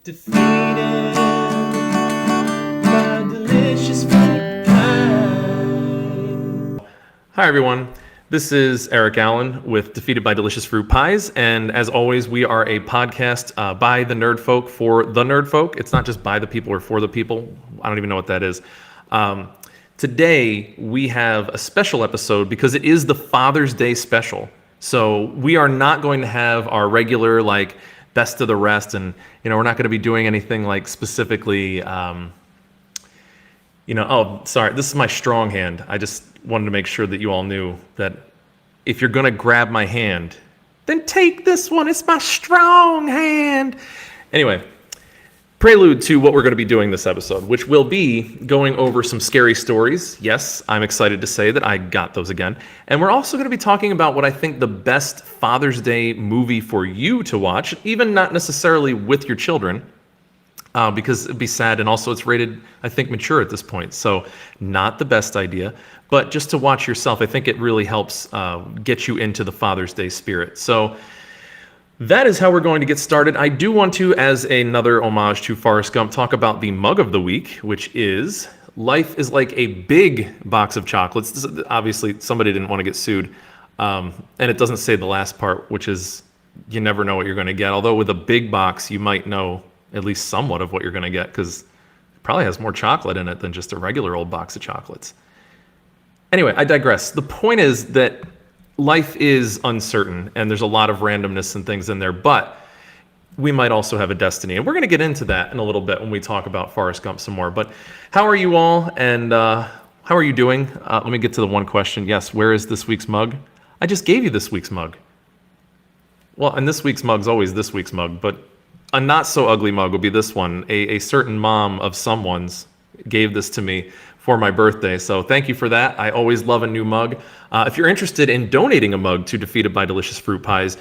Defeated by delicious fruit pie. Hi everyone, this is Eric Allen with Defeated by Delicious Fruit Pies, and as always, we are a podcast by the nerd folk for the nerd folk. It's not just by the people or for the people. I don't even know what that is. Today, we have a special episode because it is the Father's Day special. So we are not going to have our regular, best of the rest, and we're not going to be doing anything specifically oh, sorry, this is my strong hand. I just wanted to make sure that you all knew that if you're going to grab my hand, then take this one. It's my strong hand. Anyway, prelude to what we're going to be doing this episode, which will be going over some scary stories. Yes, I'm excited to say that I got those again. And we're also going to be talking about what I think the best Father's Day movie for you to watch, even not necessarily with your children, because it'd be sad. And also it's rated, I think, mature at this point. So not the best idea, but just to watch yourself. I think it really helps get you into the Father's Day spirit. So that is how we're going to get started. I do want to, as another homage to Forrest Gump, talk about the mug of the week, which is life is like a big box of chocolates. Obviously, somebody didn't want to get sued. And it doesn't say the last part, which is you never know what you're going to get. Although with a big box, you might know at least somewhat of what you're going to get because it probably has more chocolate in it than just a regular old box of chocolates. Anyway, I digress. The point is that life is uncertain, and there's a lot of randomness and things in there, but we might also have a destiny. And we're going to get into that in a little bit when we talk about Forrest Gump some more. But how are you all, and how are you doing? Let me get to the one question. Yes, where is this week's mug? I just gave you this week's mug. Well, and this week's mug's always this week's mug, but a not-so-ugly mug will be this one. A certain mom of someone's gave this to me for my birthday, so thank you for that. I always love a new mug. If you're interested in donating a mug to Defeated by Delicious Fruit Pies,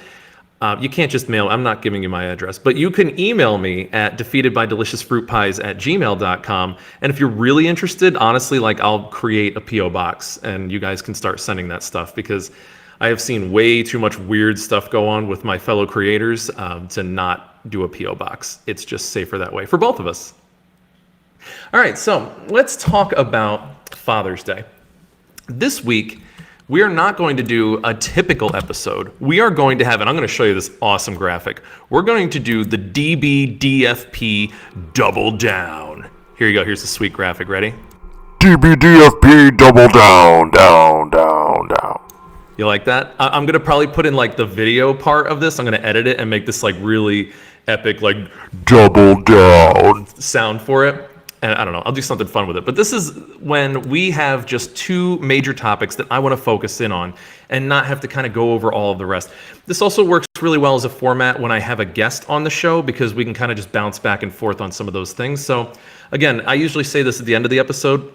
you can't just mail. I'm not giving you my address, but you can email me at defeatedbydeliciousfruitpies@gmail.com. And if you're really interested, honestly, I'll create a P.O. box, and you guys can start sending that stuff because I have seen way too much weird stuff go on with my fellow creators to not do a P.O. box. It's just safer that way for both of us. All right, so let's talk about Father's Day. This week, we are not going to do a typical episode. We are going to have, and I'm going to show you this awesome graphic. We're going to do the DBDFP double down. Here you go. Here's the sweet graphic. Ready? DBDFP double down, down, down, down. You like that? I'm going to probably put in the video part of this. I'm going to edit it and make this really epic double down sound for it. And I don't know, I'll do something fun with it. But this is when we have just two major topics that I want to focus in on and not have to kind of go over all of the rest. This also works really well as a format when I have a guest on the show because we can kind of just bounce back and forth on some of those things. So again, I usually say this at the end of the episode,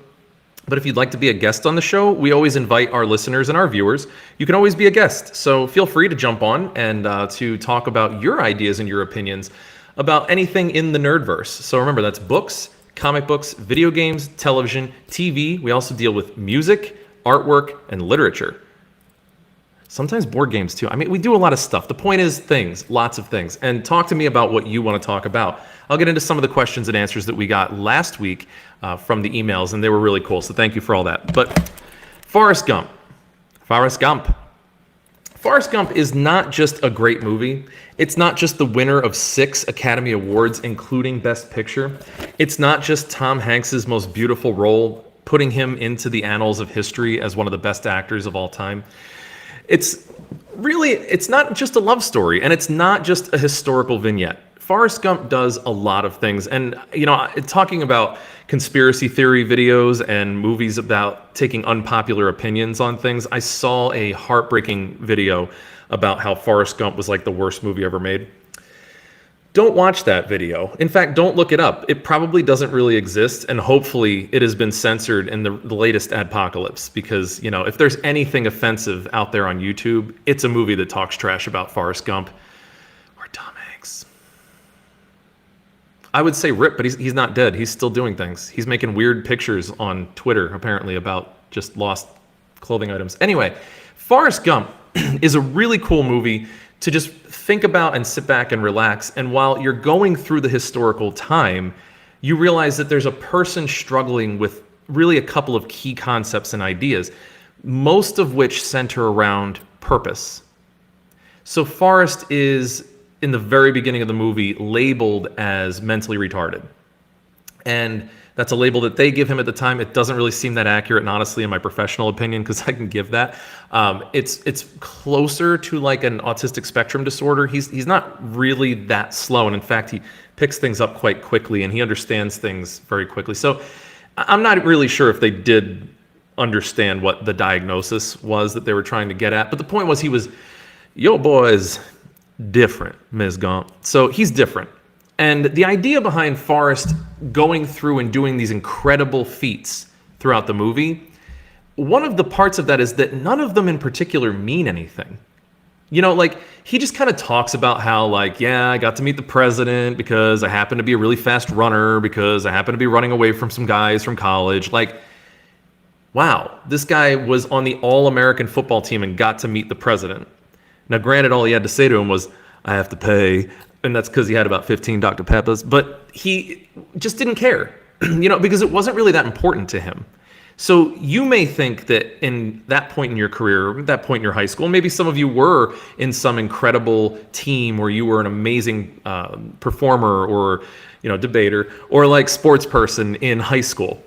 but if you'd like to be a guest on the show, we always invite our listeners and our viewers. You can always be a guest. So feel free to jump on and to talk about your ideas and your opinions about anything in the nerdverse. So remember, that's books, comic books, video games, television, TV. We also deal with music, artwork, and literature. Sometimes board games too. I mean, we do a lot of stuff. The point is things, lots of things. And talk to me about what you want to talk about. I'll get into some of the questions and answers that we got last week from the emails, and they were really cool. So thank you for all that. But Forrest Gump. Forrest Gump is not just a great movie. It's not just the winner of 6 Academy Awards, including Best Picture. It's not just Tom Hanks's most beautiful role, putting him into the annals of history as one of the best actors of all time. It's not just a love story, and it's not just a historical vignette. Forrest Gump does a lot of things. And, talking about conspiracy theory videos and movies about taking unpopular opinions on things, I saw a heartbreaking video about how Forrest Gump was the worst movie ever made. Don't watch that video. In fact, don't look it up. It probably doesn't really exist, and hopefully it has been censored in the latest adpocalypse because, if there's anything offensive out there on YouTube, it's a movie that talks trash about Forrest Gump or Tom Hanks. I would say rip, but he's not dead. He's still doing things. He's making weird pictures on Twitter, apparently, about just lost clothing items. Anyway, Forrest Gump is a really cool movie to just think about and sit back and relax. And while you're going through the historical time, you realize that there's a person struggling with really a couple of key concepts and ideas, most of which center around purpose. So Forrest is, in the very beginning of the movie, labeled as mentally retarded. And that's a label that they give him at the time. It doesn't really seem that accurate, and honestly, in my professional opinion, because I can give that, it's closer to like an autistic spectrum disorder. He's not really that slow, and in fact, he picks things up quite quickly, and he understands things very quickly. So I'm not really sure if they did understand what the diagnosis was that they were trying to get at, but the point was he was, yo boy's different, Ms. Gump. So he's different. And the idea behind Forrest going through and doing these incredible feats throughout the movie, one of the parts of that is that none of them in particular mean anything. You know, like, he just kind of talks about how, like, yeah, I got to meet the president because I happen to be a really fast runner, because I happen to be running away from some guys from college. Like, wow, this guy was on the All-American football team and got to meet the president. Now, granted, all he had to say to him was, I have to pay, and that's because he had about 15 Dr. Peppers, but he just didn't care, you know, because it wasn't really that important to him. So you may think that in that point in your career, that point in your high school, maybe some of you were in some incredible team where you were an amazing performer or, you know, debater or like sports person in high school.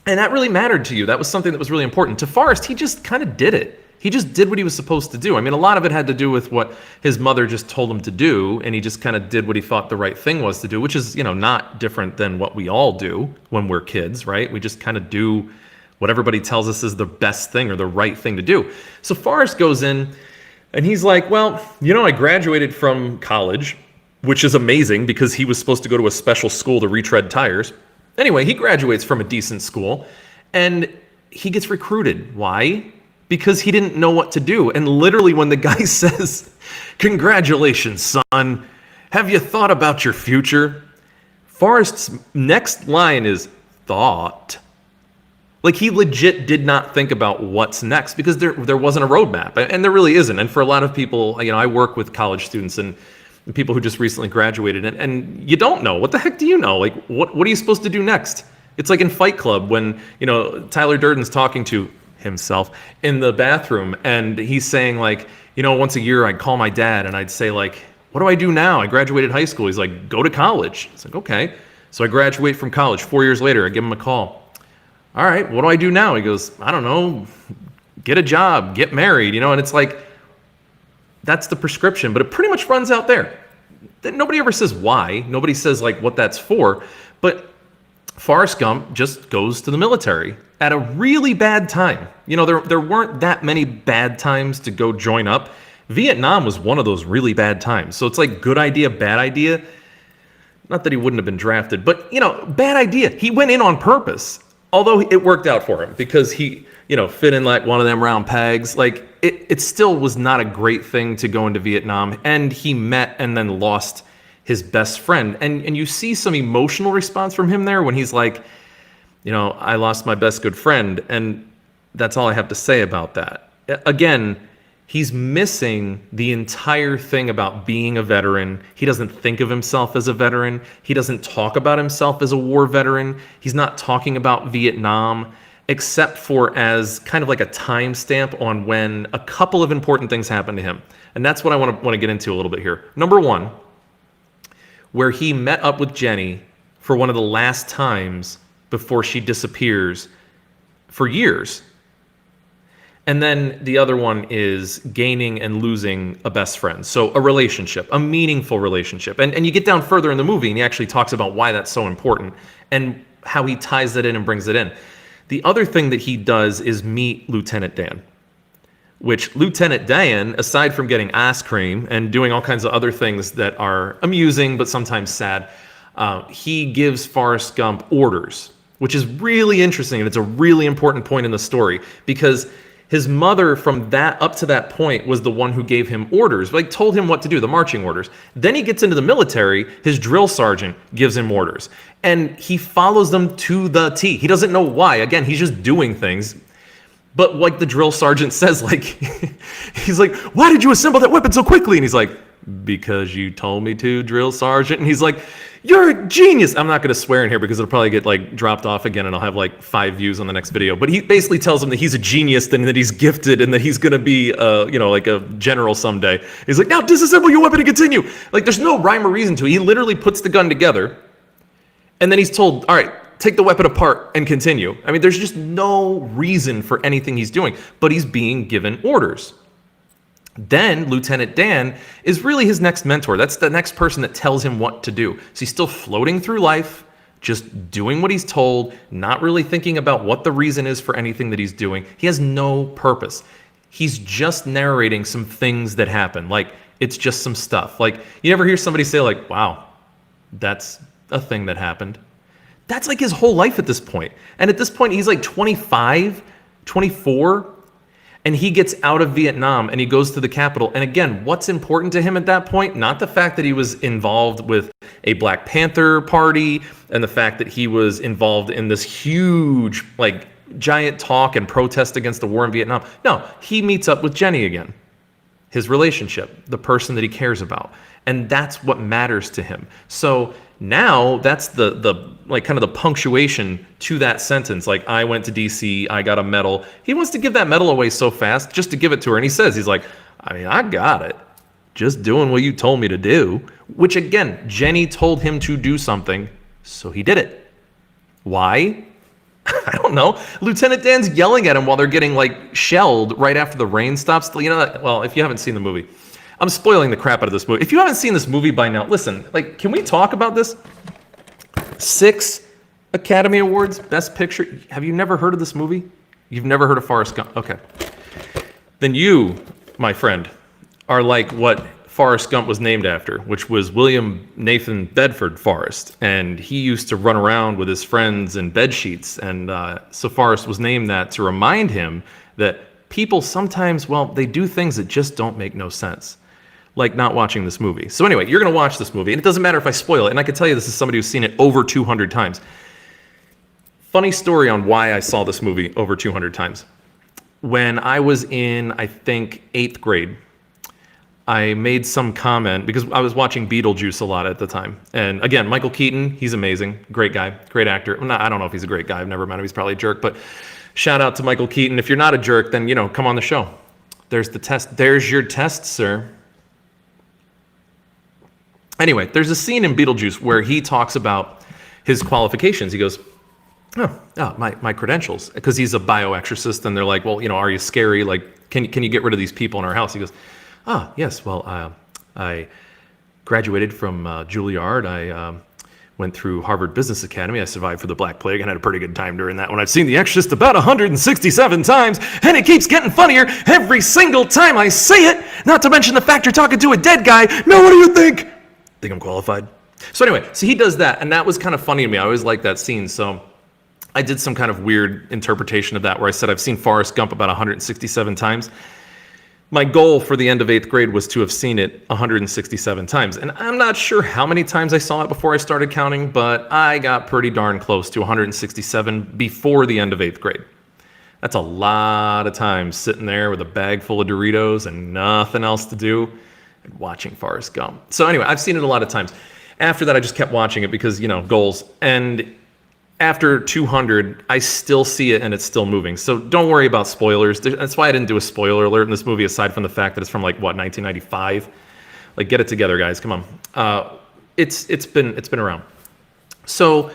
And that really mattered to you. That was something that was really important. To Forrest, he just kind of did it. He just did what he was supposed to do. I mean, a lot of it had to do with what his mother just told him to do, and he just kind of did what he thought the right thing was to do, which is, you know, not different than what we all do when we're kids, right? We just kind of do what everybody tells us is the best thing or the right thing to do. So Forrest goes in, and he's like, well, you know, I graduated from college, which is amazing because he was supposed to go to a special school to retread tires. Anyway, he graduates from a decent school, and he gets recruited. Why? Because he didn't know what to do. And literally when the guy says, congratulations, son, have you thought about your future? Forrest's next line is thought. Like, he legit did not think about what's next because there wasn't a roadmap, and there really isn't. And for a lot of people, you know, I work with college students and people who just recently graduated, and you don't know. What the heck do you know? Like, what are you supposed to do next? It's like in Fight Club when, you know, Tyler Durden's talking to himself in the bathroom, and he's saying, like, you know, once a year I'd call my dad and I'd say, like, what do I do now? I graduated high school. He's like, go to college. It's like, okay. So I graduate from college. 4 years later, I give him a call. All right, what do I do now? He goes, I don't know, get a job, get married, you know, and it's like, that's the prescription, but it pretty much runs out there. Nobody ever says why. Nobody says, like, what that's for, but Forrest Gump just goes to the military at a really bad time. You know, there weren't that many bad times to go join up. Vietnam was one of those really bad times. So it's like, good idea, bad idea. Not that he wouldn't have been drafted, but, you know, bad idea. He went in on purpose, although it worked out for him because he, you know, fit in like one of them round pegs. Like, it still was not a great thing to go into Vietnam. And he met and then lost his best friend. And you see some emotional response from him there when he's like, you know, I lost my best good friend. And that's all I have to say about that. Again, he's missing the entire thing about being a veteran. He doesn't think of himself as a veteran. He doesn't talk about himself as a war veteran. He's not talking about Vietnam, except for as kind of like a timestamp on when a couple of important things happened to him. And that's what I want to get into a little bit here. Number one, where he met up with Jenny for one of the last times before she disappears for years. And then the other one is gaining and losing a best friend. So a relationship, a meaningful relationship. And you get down further in the movie and he actually talks about why that's so important and how he ties that in and brings it in. The other thing that he does is meet Lieutenant Dan, which Lieutenant Dan, aside from getting ice cream and doing all kinds of other things that are amusing but sometimes sad, he gives Forrest Gump orders, which is really interesting, and it's a really important point in the story because his mother from that up to that point was the one who gave him orders, like told him what to do, the marching orders. Then he gets into the military, his drill sergeant gives him orders, and he follows them to the T. He doesn't know why. Again, he's just doing things. But like the drill sergeant says, like, he's like, why did you assemble that weapon so quickly? And he's like, because you told me to, drill sergeant. And he's like, you're a genius. I'm not going to swear in here because it'll probably get like dropped off again and I'll have like 5 views on the next video. But he basically tells him that he's a genius and that he's gifted and that he's going to be, like a general someday. He's like, now disassemble your weapon and continue. Like, there's no rhyme or reason to it. He literally puts the gun together and then he's told, all right, take the weapon apart and continue. I mean, there's just no reason for anything he's doing, but he's being given orders. Then Lieutenant Dan is really his next mentor. That's the next person that tells him what to do. So he's still floating through life, just doing what he's told, not really thinking about what the reason is for anything that he's doing. He has no purpose. He's just narrating some things that happen. Like, it's just some stuff. Like, you ever hear somebody say like, wow, that's a thing that happened. That's like his whole life at this point. And at this point, he's like 25, 24. And he gets out of Vietnam and he goes to the capital. And again, what's important to him at that point? Not the fact that he was involved with a Black Panther party and the fact that he was involved in this huge, like, giant talk and protest against the war in Vietnam. No, he meets up with Jenny again. His relationship, the person that he cares about. And that's what matters to him. So now that's the like kind of the punctuation to that sentence. Like, I went to DC, I got a medal. He wants to give that medal away so fast just to give it to her. And he says, he's like, I mean, I got it. Just doing what you told me to do. Which again, Jenny told him to do something, so he did it. Why? I don't know. Lieutenant Dan's yelling at him while they're getting like shelled right after the rain stops. You know, well, if you haven't seen the movie, I'm spoiling the crap out of this movie. If you haven't seen this movie by now, listen, like, can we talk about this? 6 Academy Awards, Best Picture. Have you never heard of this movie? You've never heard of Forrest Gump? Okay. Then you, my friend, are like what Forrest Gump was named after, which was William Nathan Bedford Forrest. And he used to run around with his friends in bed sheets. And so Forrest was named that to remind him that people sometimes, well, they do things that just don't make no sense. Like not watching this movie. So anyway, you're going to watch this movie, and it doesn't matter if I spoil it, and I can tell you this is somebody who's seen it over 200 times. Funny story on why I saw this movie over 200 times. When I was in, I think, 8th grade, I made some comment, because I was watching Beetlejuice a lot at the time. And again, Michael Keaton, he's amazing. Great guy, great actor. I don't know if he's a great guy. I've never met him. He's probably a jerk, but shout out to Michael Keaton. If you're not a jerk, then, come on the show. There's the test. There's your test, sir. Anyway, there's a scene in Beetlejuice where he talks about his qualifications. He goes, my credentials, because he's a bioexorcist, and they're like, well, are you scary? Like, can you get rid of these people in our house? He goes, yes, well, I graduated from Juilliard. I went through Harvard Business Academy. I survived for the Black Plague and had a pretty good time during that one. I've seen The Exorcist about 167 times, and it keeps getting funnier every single time I say it, not to mention the fact you're talking to a dead guy. Now, what do you think? Think I'm qualified? So anyway, so he does that, and that was kind of funny to me. I always liked that scene, so I did some kind of weird interpretation of that where I said I've seen Forrest Gump about 167 times. My goal for the end of 8th grade was to have seen it 167 times, and I'm not sure how many times I saw it before I started counting, but I got pretty darn close to 167 before the end of 8th grade. That's a lot of times sitting there with a bag full of Doritos and nothing else to do, watching Forrest Gump. So anyway, I've seen it a lot of times. After that, I just kept watching it because, goals. And after 200, I still see it and it's still moving. So don't worry about spoilers. That's why I didn't do a spoiler alert in this movie, aside from the fact that it's from 1995. Like, get it together, guys. Come on. It's been around. So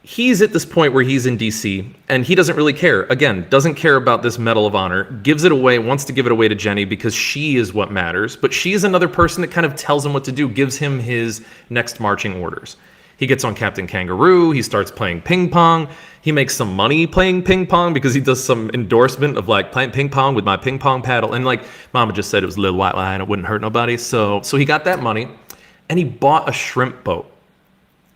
he's at this point where he's in DC and he doesn't really care. Again, doesn't care about this Medal of Honor, gives it away, wants to give it away to Jenny because she is what matters. But she is another person that kind of tells him what to do, gives him his next marching orders. He gets on Captain Kangaroo. He starts playing ping pong. He makes some money playing ping pong because he does some endorsement of playing ping pong with my ping pong paddle. And Mama just said it was a little white line. It wouldn't hurt nobody. So he got that money and he bought a shrimp boat.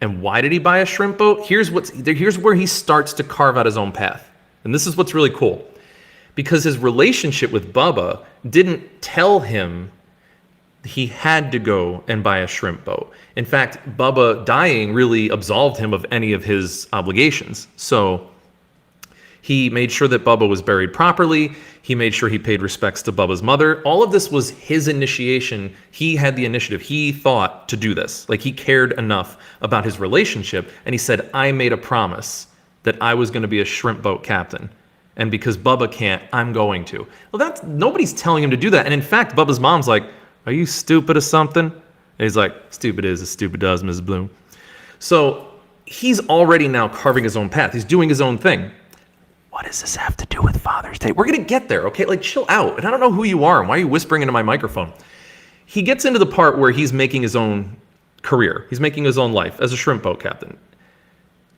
And why did he buy a shrimp boat? Here's where he starts to carve out his own path. And this is what's really cool. Because his relationship with Bubba didn't tell him he had to go and buy a shrimp boat. In fact, Bubba dying really absolved him of any of his obligations. So He made sure that Bubba was buried properly. He made sure he paid respects to Bubba's mother. All of this was his initiation. He had the initiative. He thought to do this. Like, he cared enough about his relationship, and he said, I made a promise that I was going to be a shrimp boat captain. And because Bubba can't, I'm going to. Well, nobody's telling him to do that. And in fact, Bubba's mom's like, are you stupid or something? And he's like, stupid is as stupid does, Mrs. Bloom. So he's already now carving his own path. He's doing his own thing. What does this have to do with Father's Day? We're going to get there, okay? Like, chill out. And I don't know who you are and why are you whispering into my microphone. He gets into the part where he's making his own career. He's making his own life as a shrimp boat captain.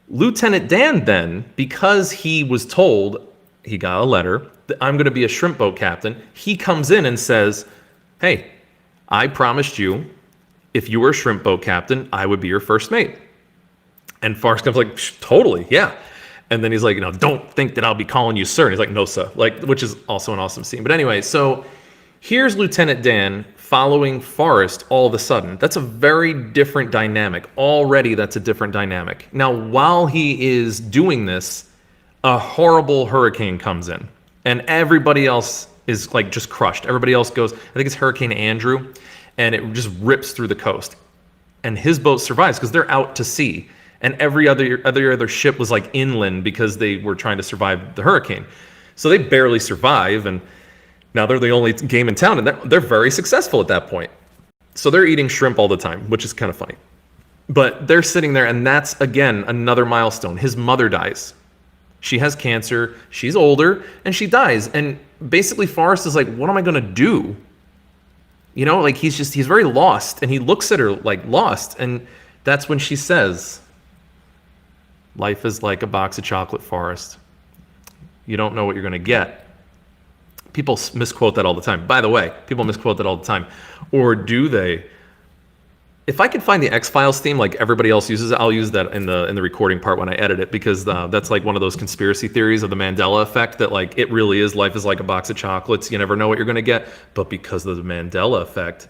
Lieutenant Dan then, because he was told, he got a letter, that I'm going to be a shrimp boat captain, he comes in and says, hey, I promised you if you were a shrimp boat captain, I would be your first mate. And Forrest Gump's like, totally, yeah. And then he's like, don't think that I'll be calling you sir. And he's like, no, sir. Like, which is also an awesome scene. But anyway, so here's Lieutenant Dan following Forrest all of a sudden. That's a very different dynamic. Already, that's a different dynamic. Now, while he is doing this, a horrible hurricane comes in. And everybody else is like just crushed. Everybody else goes, I think it's Hurricane Andrew. And it just rips through the coast. And his boat survives because they're out to sea. And every other ship was like inland because they were trying to survive the hurricane. So they barely survive, and now they're the only game in town, and they're very successful at that point. So they're eating shrimp all the time, which is kind of funny. But they're sitting there, and that's, again, another milestone. His mother dies. She has cancer, she's older, and she dies. And basically Forrest is like, what am I going to do? Like he's very lost, and he looks at her like lost, and that's when she says, life is like a box of chocolate, Forrest. You don't know what you're going to get. People misquote that all the time. By the way, people misquote that all the time. Or do they? If I could find the X-Files theme like everybody else uses it, I'll use that in the recording part when I edit it, because that's like one of those conspiracy theories of the Mandela effect, that like it really is, life is like a box of chocolates. You never know what you're going to get. But because of the Mandela effect,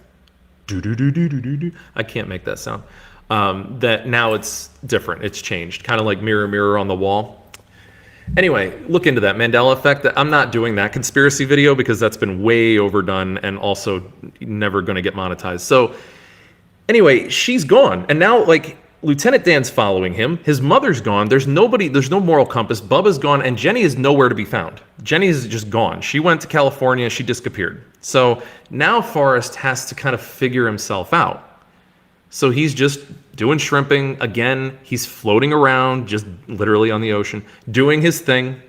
I can't make that sound. That now it's different. It's changed. Kind of like Mirror, Mirror on the Wall. Anyway, look into that Mandela effect. I'm not doing that conspiracy video because that's been way overdone and also never going to get monetized. So anyway, she's gone. And now like Lieutenant Dan's following him. His mother's gone. There's no moral compass. Bubba's gone, and Jenny is nowhere to be found. Jenny is just gone. She went to California. She disappeared. So now Forrest has to kind of figure himself out. So he's just doing shrimping. Again, he's floating around, just literally on the ocean, doing his thing.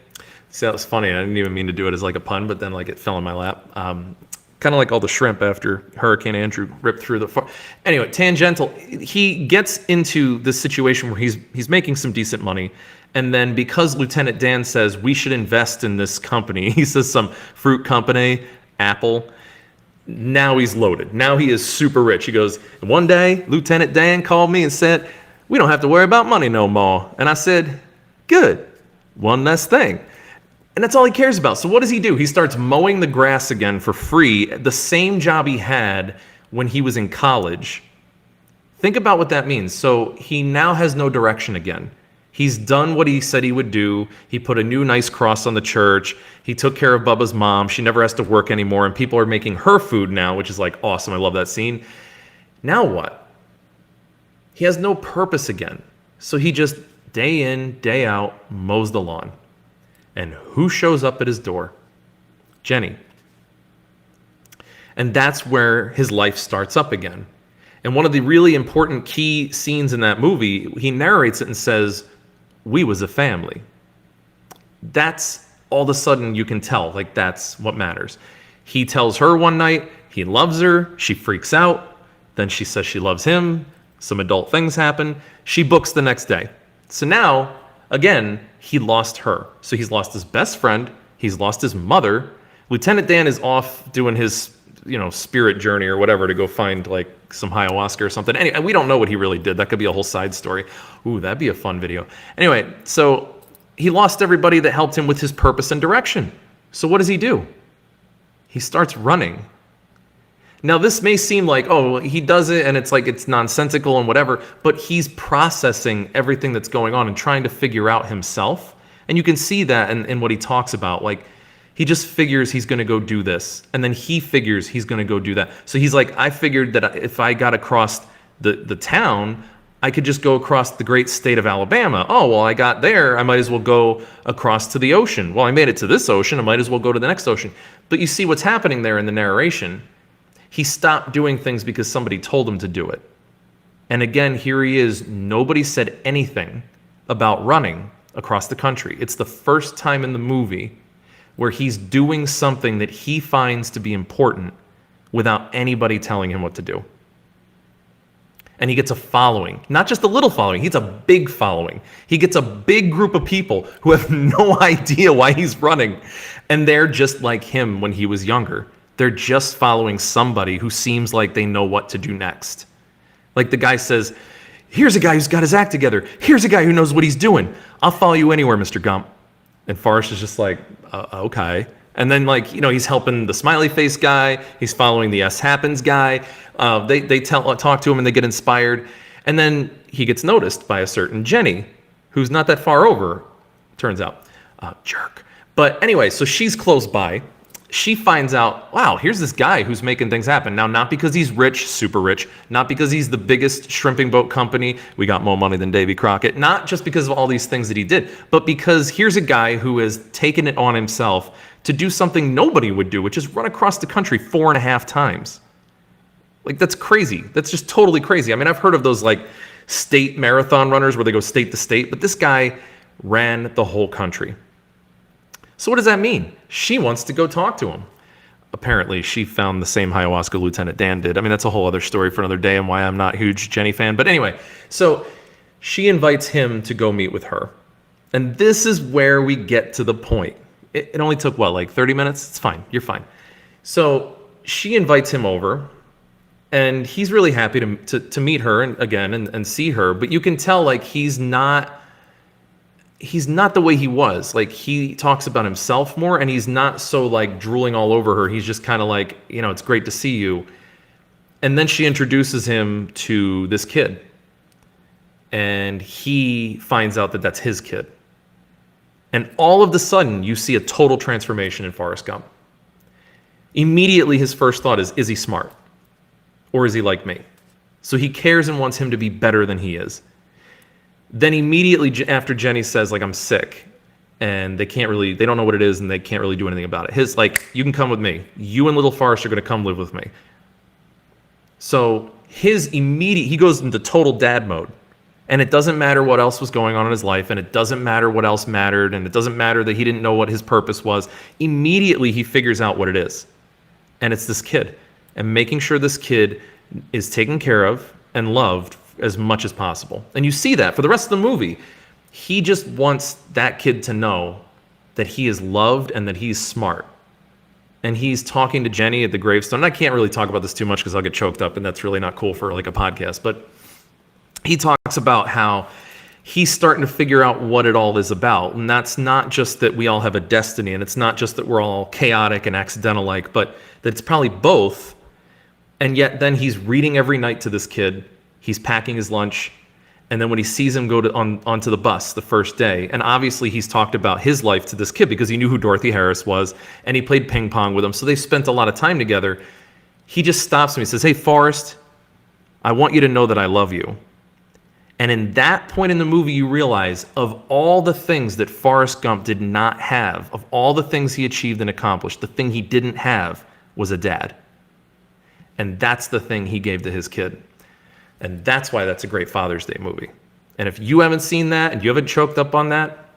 See, that was funny. I didn't even mean to do it as like a pun, but then like it fell in my lap. Kind of like all the shrimp after Hurricane Andrew ripped through the... Anyway, tangential. He gets into this situation where he's making some decent money. And then because Lieutenant Dan says, we should invest in this company, he says some fruit company, Apple... Now he's loaded. Now he is super rich. He goes, one day, Lieutenant Dan called me and said, we don't have to worry about money no more. And I said, good. One less thing. And that's all he cares about. So what does he do? He starts mowing the grass again for free, the same job he had when he was in college. Think about what that means. So he now has no direction again. He's done what he said he would do. He put a new nice cross on the church. He took care of Bubba's mom. She never has to work anymore, and people are making her food now, which is like awesome. I love that scene. Now what? He has no purpose again. So he just day in, day out, mows the lawn. And who shows up at his door? Jenny. And that's where his life starts up again. And one of the really important key scenes in that movie, he narrates it and says, we was a family. That's all of a sudden you can tell, like that's what matters. He tells her one night he loves her. She freaks out. Then she says she loves him. Some adult things happen. She books the next day. So now, again, he lost her. So he's lost his best friend. He's lost his mother. Lieutenant Dan is off doing his spirit journey or whatever to go find like some ayahuasca or something. Anyway, we don't know what he really did. That could be a whole side story. Ooh, that'd be a fun video. Anyway, so he lost everybody that helped him with his purpose and direction. So what does he do? He starts running. Now, this may seem like, oh, he does it and it's like it's nonsensical and whatever, but he's processing everything that's going on and trying to figure out himself. And you can see that in what he talks about. Like, he just figures he's going to go do this. And then he figures he's going to go do that. So he's like, I figured that if I got across the town, I could just go across the great state of Alabama. Oh, well, I got there. I might as well go across to the ocean. Well, I made it to this ocean. I might as well go to the next ocean. But you see what's happening there in the narration. He stopped doing things because somebody told him to do it. And again, here he is. Nobody said anything about running across the country. It's the first time in the movie where he's doing something that he finds to be important without anybody telling him what to do. And he gets a following, not just a little following, he gets a big following. He gets a big group of people who have no idea why he's running. And they're just like him when he was younger. They're just following somebody who seems like they know what to do next. Like the guy says, here's a guy who's got his act together. Here's a guy who knows what he's doing. I'll follow you anywhere, Mr. Gump. And Forrest is just like, okay. And then, like, you know, he's helping the smiley face guy. He's following the S happens guy. They talk to him and they get inspired. And then he gets noticed by a certain Jenny, who's not that far over, turns out. Jerk. But anyway, so she's close by. She finds out, wow, here's this guy who's making things happen. Now, not because he's rich, super rich, not because he's the biggest shrimping boat company, we got more money than Davy Crockett, not just because of all these things that he did, but because here's a guy who has taken it on himself to do something nobody would do, which is run across the country 4.5 times. Like, that's crazy. That's just totally crazy. I mean, I've heard of those, like, state marathon runners where they go state to state, but this guy ran the whole country. So what does that mean? She wants to go talk to him. Apparently, she found the same ayahuasca Lieutenant Dan did. I mean, that's a whole other story for another day and why I'm not a huge Jenny fan. But anyway, so she invites him to go meet with her. And this is where we get to the point. It only took, what, like 30 minutes? It's fine. You're fine. So she invites him over, and he's really happy to meet her and see her. But you can tell, like, he's not the way he was. Like, he talks about himself more, and he's not so, like, drooling all over her. He's just kind of like, you know, it's great to see you. And then she introduces him to this kid, and he finds out that that's his kid. And all of a sudden, you see a total transformation in Forrest Gump. Immediately, his first thought is he smart? Or is he like me? So he cares and wants him to be better than he is. Then immediately after Jenny says, like, I'm sick, and they don't know what it is, and they can't really do anything about it. His, like, you can come with me. You and little Forrest are going to come live with me. So he goes into total dad mode. And it doesn't matter what else was going on in his life, and it doesn't matter what else mattered, and it doesn't matter that he didn't know what his purpose was. Immediately he figures out what it is. And it's this kid. And making sure this kid is taken care of and loved as much as possible. And you see that for the rest of the movie. He just wants that kid to know that he is loved and that he's smart. And he's talking to Jenny at the gravestone. And I can't really talk about this too much because I'll get choked up, and that's really not cool for, like, a podcast. But he talks about how he's starting to figure out what it all is about. And that's not just that we all have a destiny, and it's not just that we're all chaotic and accidental-like, but that it's probably both. And yet then he's reading every night to this kid. He's packing his lunch. And then when he sees him go onto the bus the first day, and obviously he's talked about his life to this kid because he knew who Dorothy Harris was, and he played ping pong with him, so they spent a lot of time together. He just stops him. He says, hey, Forrest, I want you to know that I love you. And in that point in the movie, you realize of all the things that Forrest Gump did not have, of all the things he achieved and accomplished, the thing he didn't have was a dad. And that's the thing he gave to his kid. And that's why that's a great Father's Day movie. And if you haven't seen that and you haven't choked up on that,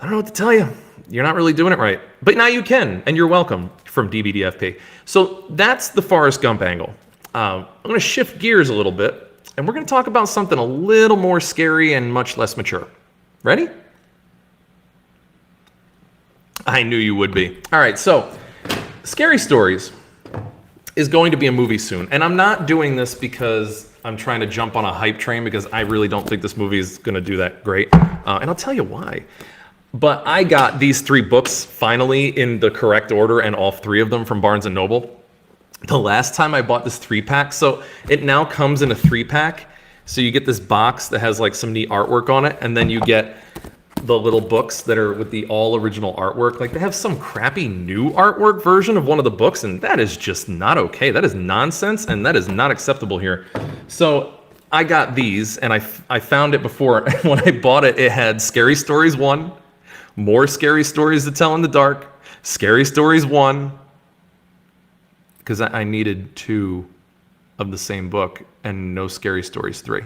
I don't know what to tell you. You're not really doing it right. But now you can, and you're welcome from DBDFP. So that's the Forrest Gump angle. I'm going to shift gears a little bit. And we're going to talk about something a little more scary and much less mature. Ready? I knew you would be. All right, so Scary Stories is going to be a movie soon. And I'm not doing this because I'm trying to jump on a hype train, because I really don't think this movie is going to do that great. And I'll tell you why. But I got these 3 books finally in the correct order, and all 3 of them from Barnes & Noble. The last time I bought this 3-pack, so it now comes in a 3-pack. So you get this box that has, like, some neat artwork on it, and then you get the little books that are with the all original artwork. Like they have some crappy new artwork version of one of the books, and that is just not okay. That is nonsense, and that is not acceptable here. So I got these, and I found it before. When I bought it, it had Scary Stories 1, More Scary Stories to Tell in the Dark, Scary Stories 1, because I needed 2 of the same book, and no Scary Stories 3.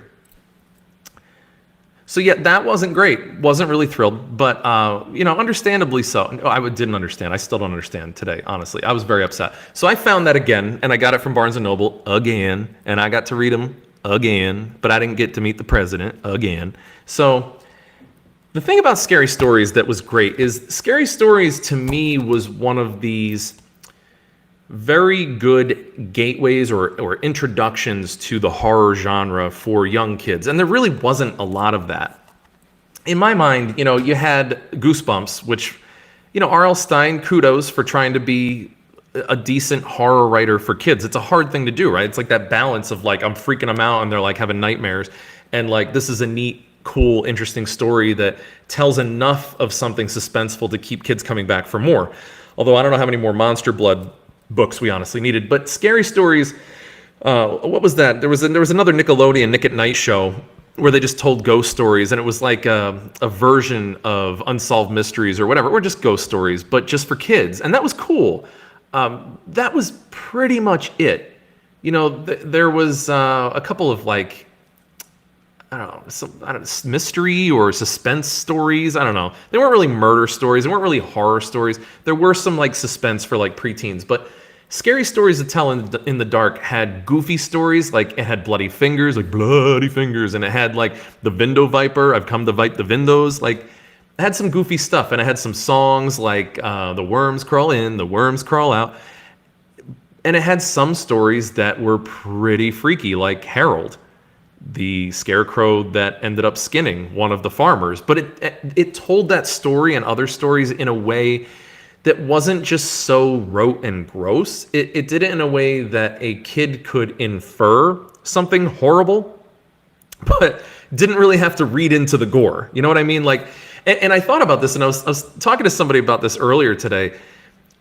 So yeah, that wasn't great. Wasn't really thrilled, but understandably so. No, I didn't understand. I still don't understand today, honestly. I was very upset. So I found that again, and I got it from Barnes & Noble again, and I got to read them again, but I didn't get to meet the president again. So the thing about Scary Stories that was great is Scary Stories to me was one of these very good gateways or introductions to the horror genre for young kids. And there really wasn't a lot of that. In my mind, you had Goosebumps, which, R.L. Stine, kudos for trying to be a decent horror writer for kids. It's a hard thing to do, right? It's like that balance of like, I'm freaking them out and they're like having nightmares. And like, this is a neat, cool, interesting story that tells enough of something suspenseful to keep kids coming back for more. Although I don't know how many more Monster Blood books we honestly needed. But Scary Stories, what was that? There was another Nickelodeon Nick at Night show where they just told ghost stories, and it was like a version of Unsolved Mysteries or whatever, or just ghost stories, but just for kids. And that was cool. That was pretty much it. There was a couple of like, I don't know, mystery or suspense stories. I don't know. They weren't really murder stories. They weren't really horror stories. There were some like suspense for like preteens, but Scary Stories to Tell in the Dark had goofy stories. Like it had bloody fingers, and it had like the Vindo Viper. I've come to vipe the Vindos. Like it had some goofy stuff, and it had some songs like the worms crawl in, the worms crawl out. And it had some stories that were pretty freaky, like Harold, the scarecrow that ended up skinning one of the farmers. But it told that story and other stories in a way that wasn't just so rote and gross. It did it in a way that a kid could infer something horrible, but didn't really have to read into the gore. You know what I mean? Like, and I thought about this, and I was talking to somebody about this earlier today.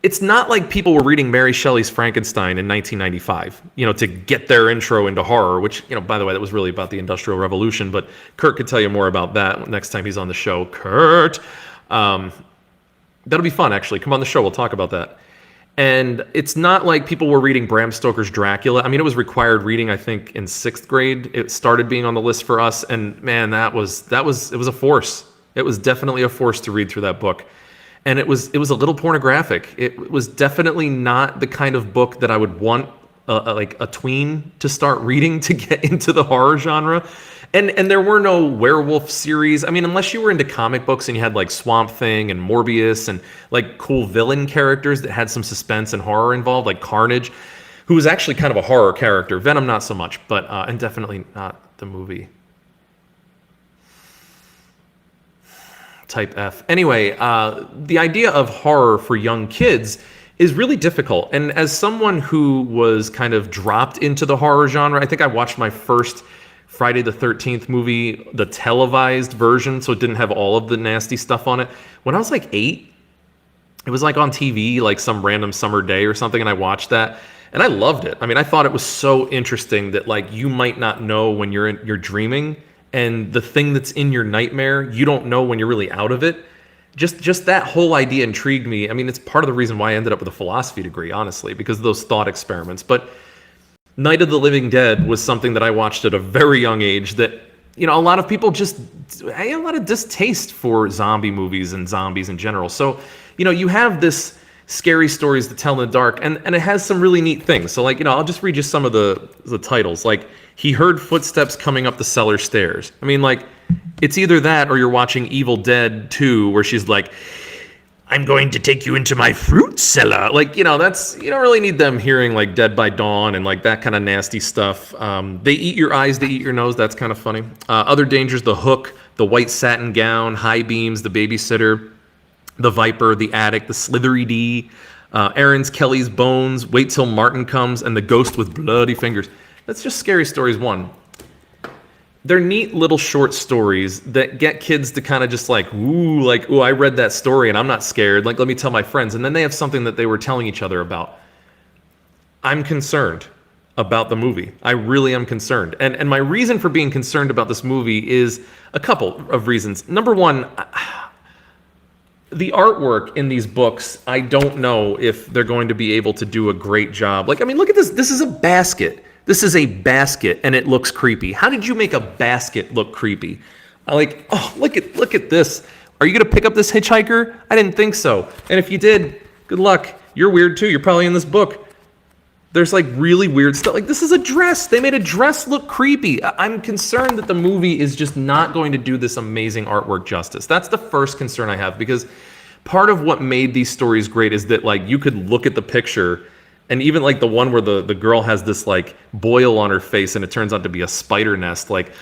It's not like people were reading Mary Shelley's Frankenstein in 1995, to get their intro into horror, which, by the way, that was really about the Industrial Revolution, but Kurt could tell you more about that next time he's on the show. Kurt! That'll be fun, actually. Come on the show, we'll talk about that. And it's not like people were reading Bram Stoker's Dracula. I mean, it was required reading, I think, in 6th grade. It started being on the list for us, and man, it was a force. It was definitely a force to read through that book. And it was a little pornographic. It was definitely not the kind of book that I would want a tween to start reading to get into the horror genre. And there were no werewolf series. I mean, unless you were into comic books and you had like Swamp Thing and Morbius and like cool villain characters that had some suspense and horror involved, like Carnage, who was actually kind of a horror character. Venom, not so much, but and definitely not the movie. Type F. Anyway, the idea of horror for young kids is really difficult. And as someone who was kind of dropped into the horror genre, I think I watched my first Friday the 13th movie, the televised version, so it didn't have all of the nasty stuff on it. When I was like 8, it was like on TV, like some random summer day or something, and I watched that, and I loved it. I mean, I thought it was so interesting that like you might not know when you're dreaming, and the thing that's in your nightmare, you don't know when you're really out of it. Just that whole idea intrigued me. I mean, it's part of the reason why I ended up with a philosophy degree, honestly, because of those thought experiments. But Night of the Living Dead was something that I watched at a very young age that, a lot of people I had a lot of distaste for zombie movies and zombies in general. So, you have this Scary Stories to Tell in the Dark, and it has some really neat things. So, like, I'll just read you some of the titles. Like, he heard footsteps coming up the cellar stairs. I mean, like, it's either that or you're watching Evil Dead 2, where she's like, I'm going to take you into my fruit cellar. Like, that's, you don't really need them hearing like Dead by Dawn and like that kind of nasty stuff. They eat your eyes, they eat your nose. That's kind of funny. Other dangers, The Hook, The White Satin Gown, High Beams, The Babysitter, The Viper, The Attic, The Slithery D, Aaron's Kelly's Bones, Wait Till Martin Comes, and The Ghost with Bloody Fingers. That's just Scary Stories 1. they're neat little short stories that get kids to kind of just like, ooh, I read that story and I'm not scared. Like, let me tell my friends. And then they have something that they were telling each other about. I'm concerned about the movie. I really am concerned. And my reason for being concerned about this movie is a couple of reasons. Number one, the artwork in these books, I don't know if they're going to be able to do a great job. Like, I mean, look at this. This is a basket. This is a basket, and it looks creepy. How did you make a basket look creepy? Look at this. Are you going to pick up this hitchhiker? I didn't think so. And if you did, good luck. You're weird too. You're probably in this book. There's like really weird stuff. Like, this is a dress. They made a dress look creepy. I'm concerned that the movie is just not going to do this amazing artwork justice. That's the first concern I have, because part of what made these stories great is that, like, you could look at the picture, and even like the one where the girl has this like boil on her face and it turns out to be a spider nest, like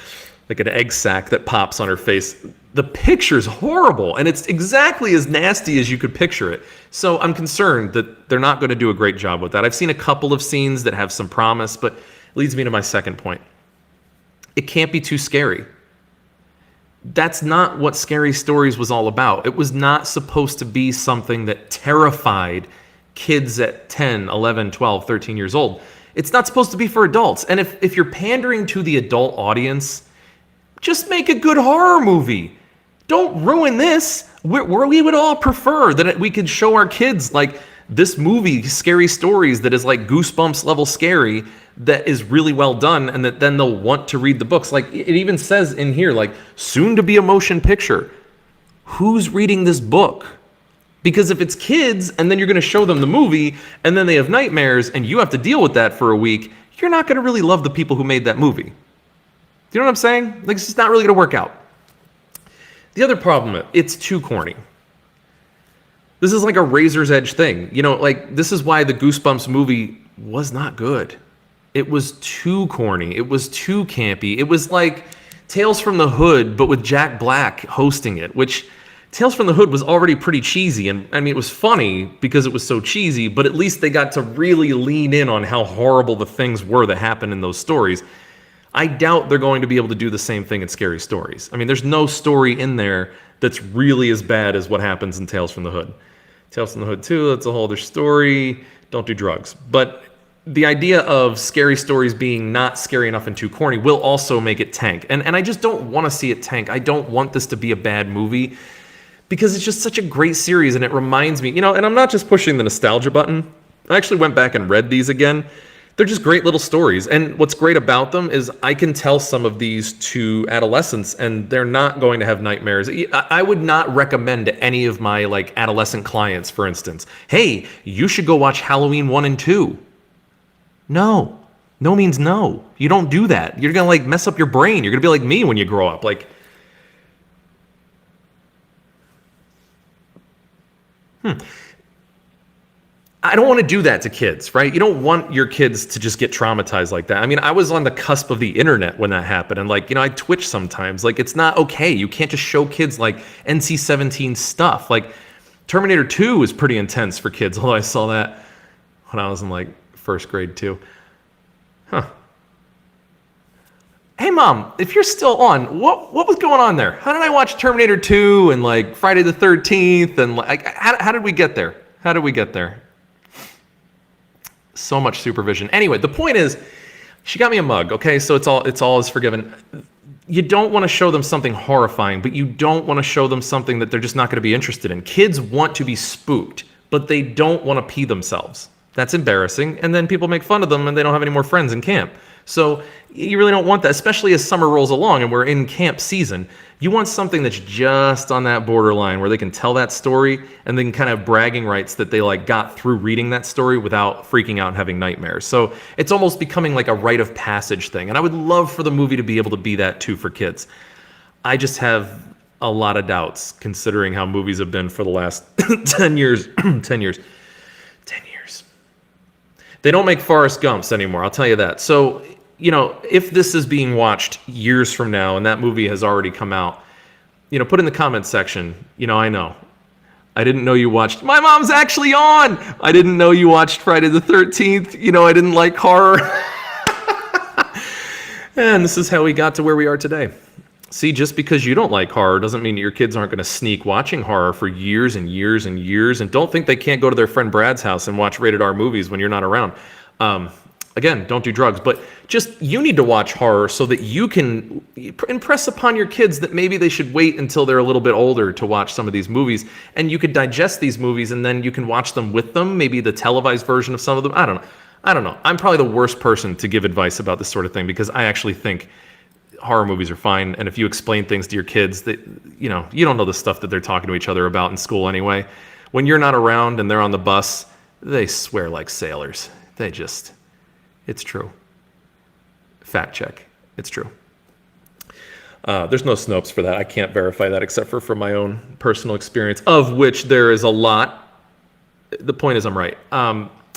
an egg sac that pops on her face. The picture's horrible, and it's exactly as nasty as you could picture it. So I'm concerned that they're not going to do a great job with that. I've seen a couple of scenes that have some promise, but it leads me to my second point. It can't be too scary. That's not what Scary Stories was all about. It was not supposed to be something that terrified kids at 10, 11, 12, 13 years old. It's not supposed to be for adults. And if you're pandering to the adult audience, just make a good horror movie. Don't ruin this. We would all prefer that we could show our kids like this movie, Scary Stories, that is like Goosebumps level scary, that is really well done, and that then they'll want to read the books. Like, it even says in here, like, soon to be a motion picture. Who's reading this book? Because if it's kids and then you're going to show them the movie and then they have nightmares and you have to deal with that for a week, you're not going to really love the people who made that movie. Do you know what I'm saying? Like, it's just not really going to work out. The other problem, it's too corny. This is like a razor's edge thing. You know, like, this is why the Goosebumps movie was not good. It was too corny. It was too campy. It was like Tales from the Hood, but with Jack Black hosting it, which Tales from the Hood was already pretty cheesy. And I mean, it was funny because it was so cheesy, but at least they got to really lean in on how horrible the things were that happened in those stories. I doubt they're going to be able to do the same thing in Scary Stories. I mean, there's no story in there that's really as bad as what happens in Tales from the Hood. Tales from the Hood 2, that's a whole other story. Don't do drugs. But the idea of Scary Stories being not scary enough and too corny will also make it tank. And I just don't want to see it tank. I don't want this to be a bad movie because it's just such a great series, and it reminds me, you know, and I'm not just pushing the nostalgia button. I actually went back and read these again. They're just great little stories. And what's great about them is I can tell some of these to adolescents and they're not going to have nightmares. I would not recommend to any of my like adolescent clients, for instance, hey, you should go watch Halloween 1 and 2. No. No means no. You don't do that. You're going to like mess up your brain. You're going to be like me when you grow up. Like, I don't want to do that to kids, right? You don't want your kids to just get traumatized like that. I mean, I was on the cusp of the internet when that happened. And like, you know, I twitch sometimes. Like, it's not okay. You can't just show kids like NC-17 stuff. Like, Terminator 2 is pretty intense for kids. Although I saw that when I was in like first grade too. Hey mom, if you're still on, what was going on there? How did I watch Terminator 2 and like Friday the 13th? And like, how did we get there? How did we get there? So much supervision. Anyway, the point is, she got me a mug, okay? So it's all is forgiven. You don't want to show them something horrifying, but you don't want to show them something that they're just not going to be interested in. Kids want to be spooked, but they don't want to pee themselves. That's embarrassing, and then people make fun of them and they don't have any more friends in camp. So you really don't want that, especially as summer rolls along and we're in camp season. You want something that's just on that borderline where they can tell that story and then kind of bragging rights that they like got through reading that story without freaking out and having nightmares. So it's almost becoming like a rite of passage thing. And I would love for the movie to be able to be that too for kids. I just have a lot of doubts considering how movies have been for the last 10 years. 10 years. They don't make Forrest Gumps anymore, I'll tell you that. So, you know, if this is being watched years from now and that movie has already come out, you know, put in the comments section, you know, I know. I didn't know you watched, my mom's actually on! I didn't know you watched Friday the 13th. You know, I didn't like horror. And this is how we got to where we are today. See, just because you don't like horror doesn't mean your kids aren't going to sneak watching horror for years and years and years. And don't think they can't go to their friend Brad's house and watch rated R movies when you're not around. Again, don't do drugs, but just you need to watch horror so that you can impress upon your kids that maybe they should wait until they're a little bit older to watch some of these movies, and you could digest these movies and then you can watch them with them, maybe the televised version of some of them. I don't know. I'm probably the worst person to give advice about this sort of thing because I actually think horror movies are fine, and if you explain things to your kids that, you don't know the stuff that they're talking to each other about in school anyway. When you're not around and they're on the bus, they swear like sailors. It's true. Fact check. It's true. There's no Snopes for that. I can't verify that except for from my own personal experience, of which there is a lot. The point is I'm right.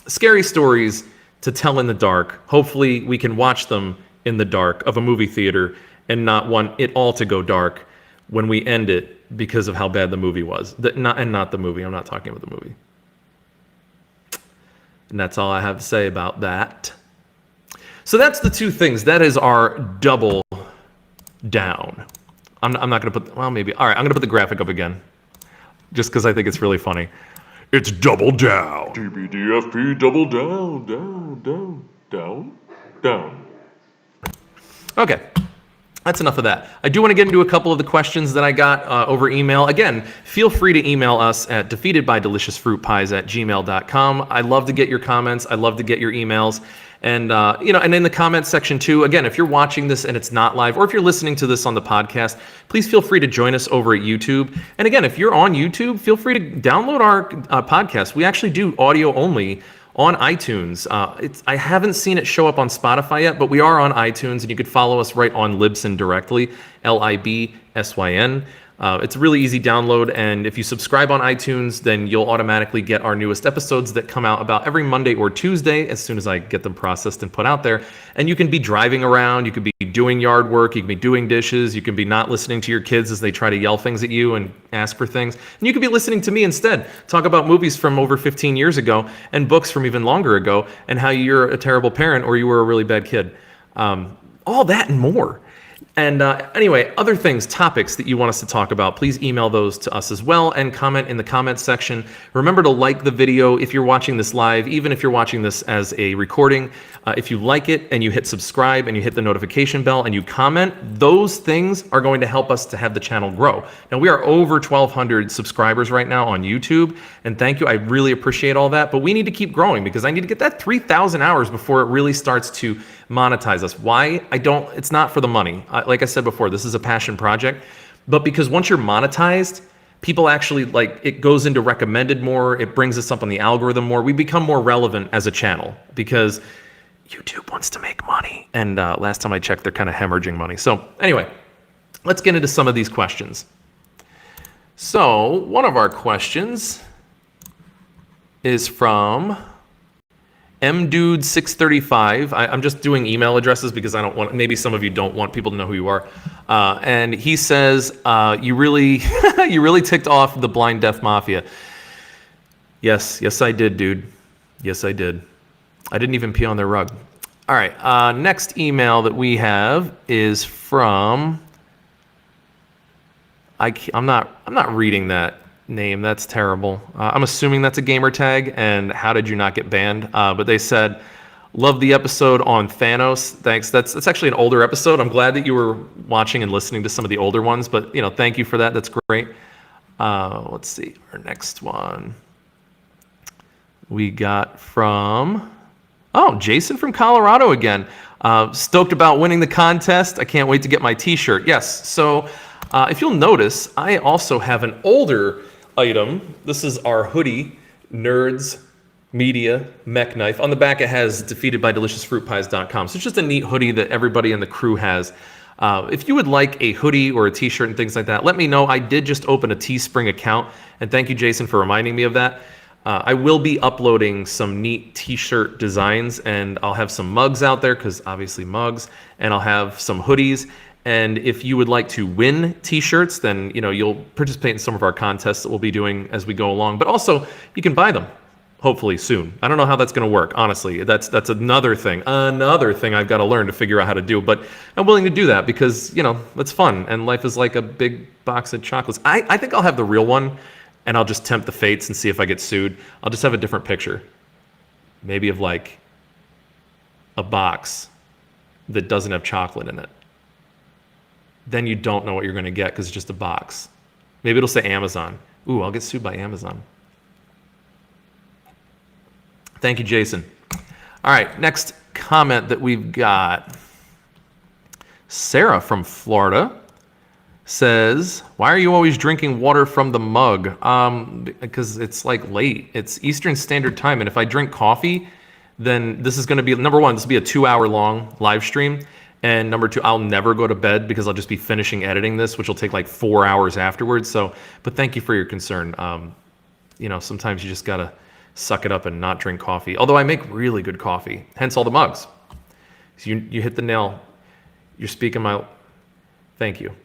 Scary stories to tell in the dark. Hopefully we can watch them in the dark of a movie theater and not want it all to go dark when we end it because of how bad the movie was. Not the movie. I'm not talking about the movie. And that's all I have to say about that. So that's the two things. That is our double down. I'm not going to put, well, maybe. All right, I'm going to put the graphic up again just because I think it's really funny. It's double down. DBDFP double down, down, down, down, down. Okay, that's enough of that. I do want to get into a couple of the questions that I got over email. Again, feel free to email us at defeatedbydeliciousfruitpies@gmail.com. I love to get your comments. I love to get your emails. And, and in the comments section too, again, if you're watching this and it's not live, or if you're listening to this on the podcast, please feel free to join us over at YouTube. And again, if you're on YouTube, feel free to download our podcast. We actually do audio only on iTunes. I haven't seen it show up on Spotify yet, but we are on iTunes, and you could follow us right on Libsyn directly, Libsyn. It's a really easy download, and if you subscribe on iTunes, then you'll automatically get our newest episodes that come out about every Monday or Tuesday as soon as I get them processed and put out there. And you can be driving around, you could be doing yard work, you can be doing dishes, you can be not listening to your kids as they try to yell things at you and ask for things. And you could be listening to me instead, talk about movies from over 15 years ago and books from even longer ago and how you're a terrible parent or you were a really bad kid. All that and more. And anyway, other things, topics that you want us to talk about, please email those to us as well and comment in the comments section. Remember to like the video if you're watching this live, even if you're watching this as a recording. If you like it and you hit subscribe and you hit the notification bell and you comment, those things are going to help us to have the channel grow. Now, we are over 1,200 subscribers right now on YouTube, and thank you. I really appreciate all that, but we need to keep growing because I need to get that 3,000 hours before it really starts to monetize us. Why? It's not for the money. Like I said before, this is a passion project, but because once you're monetized, people actually it goes into recommended more. It brings us up on the algorithm more. We become more relevant as a channel because YouTube wants to make money. And last time I checked, they're kind of hemorrhaging money. So anyway, let's get into some of these questions. So one of our questions is from mdude635. I'm just doing email addresses because I don't want, maybe some of you don't want people to know who you are. And he says, you really ticked off the Blind Deaf Mafia. Yes, I did, dude. Yes, I did. I didn't even pee on their rug. All right, next email that we have is from, I'm not reading that name. That's terrible. I'm assuming that's a gamer tag, and how did you not get banned? But they said, love the episode on Thanos. Thanks. That's actually an older episode. I'm glad that you were watching and listening to some of the older ones, but thank you for that. That's great. Let's see, our next one we got from, Jason from Colorado again. Stoked about winning the contest. I can't wait to get my t-shirt. Yes, so if you'll notice, I also have an older item. This is our hoodie, Nerds Media Mech Knife. On the back it has defeatedbydeliciousfruitpies.com. So it's just a neat hoodie that everybody in the crew has. If you would like a hoodie or a t-shirt and things like that, let me know. I did just open a Teespring account, and thank you, Jason, for reminding me of that. I will be uploading some neat t-shirt designs, and I'll have some mugs out there, because obviously mugs, and I'll have some hoodies. And if you would like to win t-shirts, then you'll participate in some of our contests that we'll be doing as we go along. But also, you can buy them. hopefully soon. I don't know how that's going to work, honestly. That's another thing I've got to learn to figure out how to do. But I'm willing to do that because, it's fun. And life is like a big box of chocolates. I think I'll have the real one, and I'll just tempt the fates and see if I get sued. I'll just have a different picture. Maybe of like a box that doesn't have chocolate in it. Then you don't know what you're going to get because it's just a box. Maybe it'll say Amazon. Ooh, I'll get sued by Amazon. Thank you, Jason. All right, next comment that we've got. Sarah from Florida says, why are you always drinking water from the mug? Because it's like late. It's Eastern Standard Time, and if I drink coffee, then this is going to be, number one, this will be a 2-hour long live stream. And number two, I'll never go to bed because I'll just be finishing editing this, which will take like 4 hours afterwards. So, but thank you for your concern. Sometimes you just got to suck it up and not drink coffee. Although I make really good coffee, hence all the mugs. So you hit the nail. You're speaking my, thank you.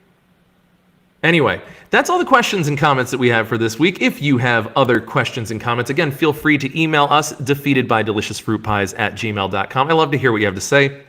Anyway, that's all the questions and comments that we have for this week. If you have other questions and comments, again, feel free to email us, defeatedbydeliciousfruitpies@gmail.com. I love to hear what you have to say.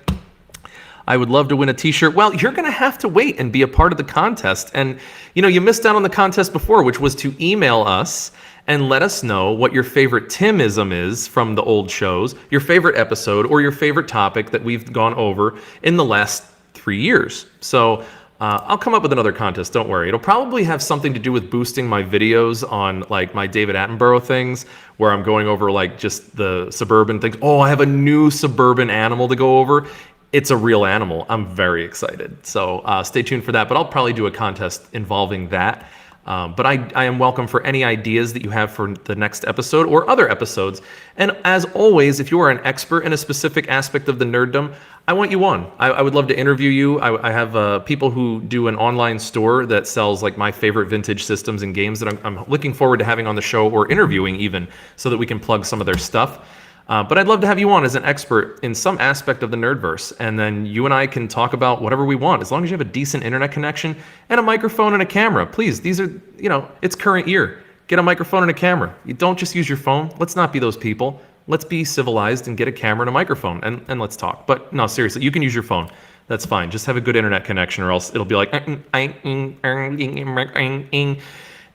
I would love to win a t-shirt. Well, you're going to have to wait and be a part of the contest. And, you missed out on the contest before, which was to email us and let us know what your favorite Timism is from the old shows, your favorite episode, or your favorite topic that we've gone over in the last 3 years. So I'll come up with another contest, don't worry. It'll probably have something to do with boosting my videos on like my David Attenborough things, where I'm going over like just the suburban things. Oh, I have a new suburban animal to go over. It's a real animal. I'm very excited. So stay tuned for that. But I'll probably do a contest involving that. But I am welcome for any ideas that you have for the next episode or other episodes. And as always, if you are an expert in a specific aspect of the nerddom, I want you on. I would love to interview you. I have people who do an online store that sells like my favorite vintage systems and games that I'm looking forward to having on the show or interviewing even, so that we can plug some of their stuff. But I'd love to have you on as an expert in some aspect of the nerdverse, and then you and I can talk about whatever we want, as long as you have a decent internet connection and a microphone and a camera. Please, these are, it's current year. Get a microphone and a camera. You don't just use your phone. Let's not be those people. Let's be civilized and get a camera and a microphone, and let's talk. But no, seriously, you can use your phone. That's fine. Just have a good internet connection, or else it'll be like, and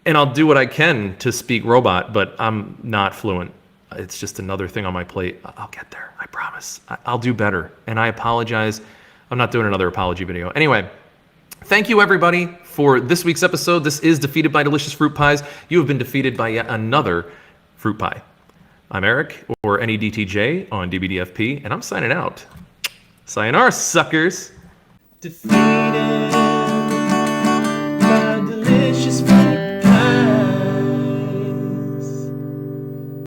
I'll do what I can to speak robot, but I'm not fluent. It's just another thing on my plate. I'll get there. I promise. I'll do better. And I apologize. I'm not doing another apology video. Anyway, thank you everybody for this week's episode. This is Defeated by Delicious Fruit Pies. You have been defeated by yet another fruit pie. I'm Eric, or NEDTJ on DBDFP, and I'm signing out. Sayonara, suckers. Defeated.